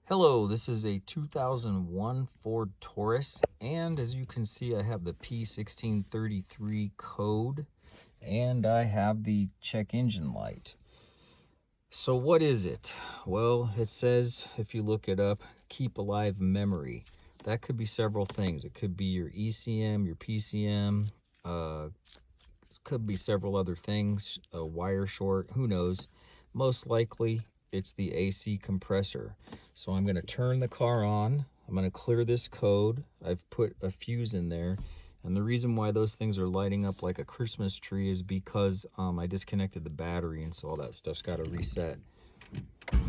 Hello, this is a 2001 Ford Taurus, and as you can see, I have the p1633 code, and I have the check engine light. So what is it? Well, it says, if you look it up, keep alive memory. That could be several things. It could be your ECM, your PCM, it could be several other things, a wire short, who knows. Most likely, it's the AC compressor. So I'm going to turn the car on. I'm going to clear this code. I've put a fuse in there. And the reason why those things are lighting up like a Christmas tree is because I disconnected the battery, and so all that stuff's got to reset. Okay,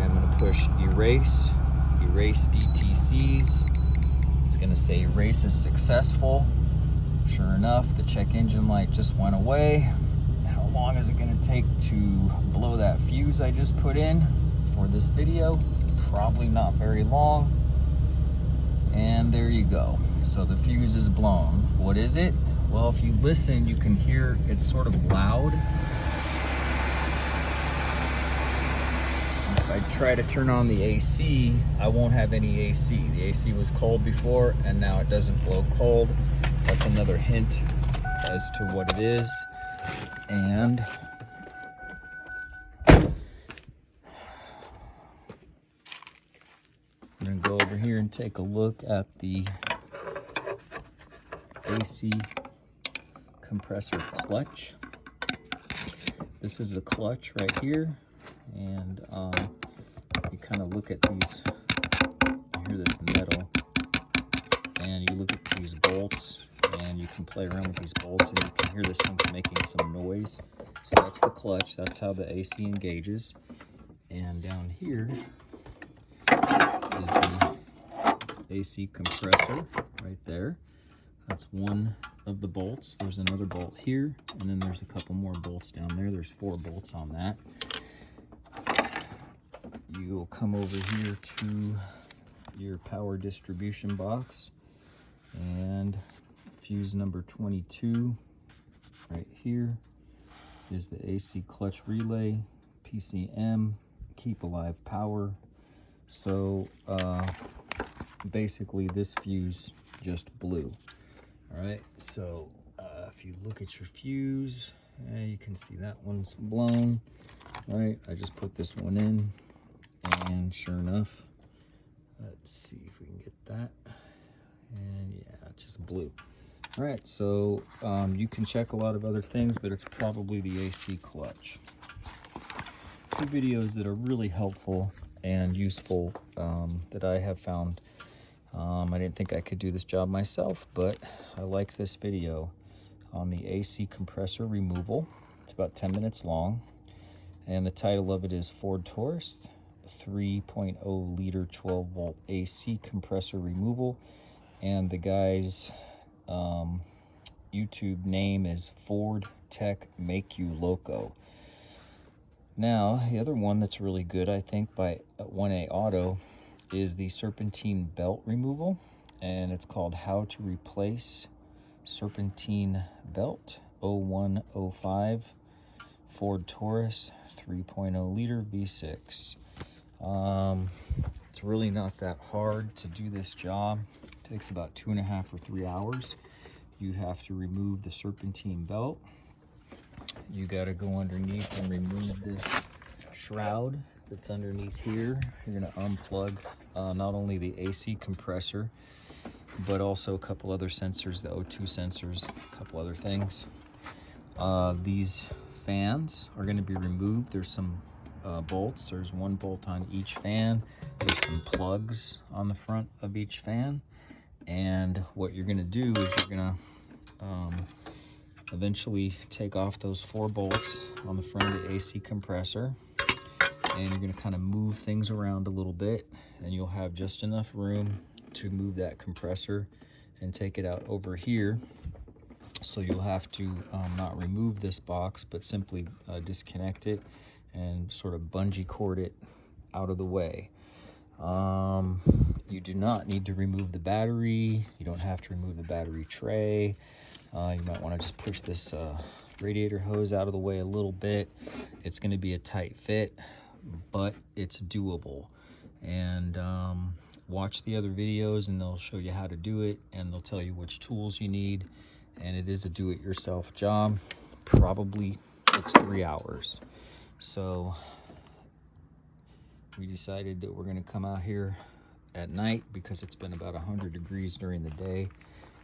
I'm going to push erase DTCs. It's going to say erase is successful. Sure enough, the check engine light just went away. How long is it going to take to blow that fuse I just put in for this video? Probably not very long. And there you go. So the fuse is blown. What is it? Well, if you listen, you can hear it's sort of loud. If I try to turn on the AC, I won't have any AC. The AC was cold before, and now it doesn't blow cold. That's another hint as to what it is. And I'm going to go over here and take a look at the AC compressor clutch. This is the clutch right here, and you kind of look at these, you hear this metal, and you look at these bolts, and you can play around with these bolts, and you can hear this thing making some noise. So that's the clutch. That's how the AC engages. And down here is the AC compressor right there. That's one of the bolts. There's another bolt here, and then there's a couple more bolts down there. There's 4 bolts on that. You will come over here to your power distribution box, and fuse number 22 right here is the AC clutch relay, PCM, keep alive power. So basically this fuse just blew. All right, so if you look at your fuse, you can see that one's blown. All right, I just put this one in, and sure enough, let's see if we can get that. And yeah, it just blew. All right, so you can check a lot of other things, but it's probably the AC clutch. 2 videos that are really helpful and useful that I have found. I didn't think I could do this job myself, but I liked this video on the AC compressor removal. It's about 10 minutes long, and the title of it is Ford Taurus 3.0 liter 12 volt AC compressor removal, and the guy's YouTube name is Ford Tech Make You Loco. Now, the other one that's really good, I think, by 1A Auto is the serpentine belt removal, and it's called How to Replace Serpentine Belt 0105 Ford Taurus 3.0 liter V6. It's really not that hard to do this job. It takes about 2.5 or 3 hours. You have to remove the serpentine belt. You got to go underneath and remove this shroud that's underneath here. You're going to unplug not only the AC compressor, but also a couple other sensors, the O2 sensors, a couple other things. These fans are going to be removed. There's some bolts. There's 1 bolt on each fan. There's some plugs on the front of each fan. And what you're going to do is you're going to eventually take off those 4 bolts on the front of the AC compressor, and you're going to kind of move things around a little bit, and you'll have just enough room to move that compressor and take it out over here. So you'll have to not remove this box, but simply disconnect it and sort of bungee cord it out of the way. You do not need to remove the battery. You don't have to remove the battery tray. You might want to just push this radiator hose out of the way a little bit. It's going to be a tight fit, but it's doable. and watch the other videos, and they'll show you how to do it, and they'll tell you which tools you need. And it is a do-it-yourself job. Probably takes 3 hours. So we decided that we're going to come out here at night because it's been about 100 degrees during the day,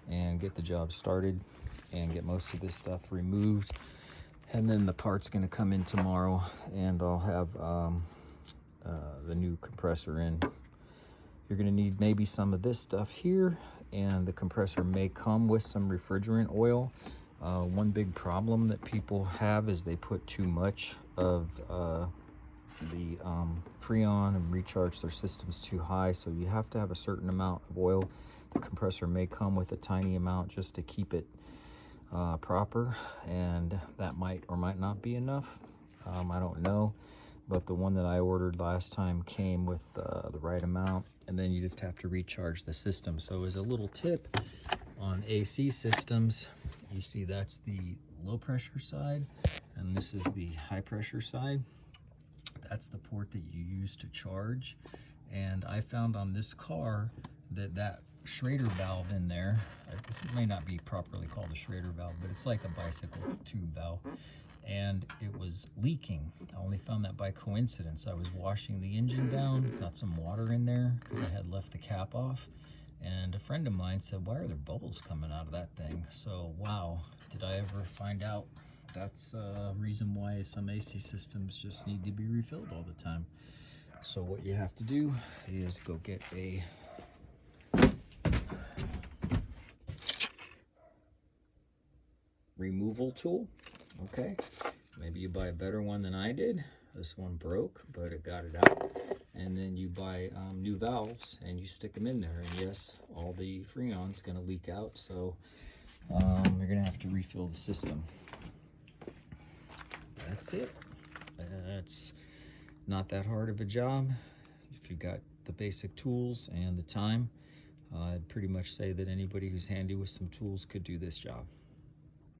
and get the job started and get most of this stuff removed. And then the part's going to come in tomorrow, and I'll have the new compressor in. You're going to need maybe some of this stuff here, and the compressor may come with some refrigerant oil. One big problem that people have is they put too much of the Freon and recharge their systems too high, so you have to have a certain amount of oil. The compressor may come with a tiny amount just to keep it proper, and that might or might not be enough. I don't know, but the one that I ordered last time came with the right amount, and then you just have to recharge the system. So as a little tip on AC systems, you see that's the low pressure side, and this is the high pressure side. That's the port that you use to charge. And I found on this car that that Schrader valve in there, this may not be properly called a Schrader valve, but it's like a bicycle tube valve, and it was leaking. I only found that by coincidence. I was washing the engine down, got some water in there because I had left the cap off, and a friend of mine said, "Why are there bubbles coming out of that thing?" So wow, did I ever find out that's a reason why some AC systems just need to be refilled all the time. So what you have to do is go get a removal tool. Okay, maybe you buy a better one than I did. This one broke, but it got it out. And then you buy new valves and you stick them in there, and yes, all the Freon's going to leak out, so you're going to have to refill the system. That's it. It's not that hard of a job if you got the basic tools and the time. I'd pretty much say that anybody who's handy with some tools could do this job.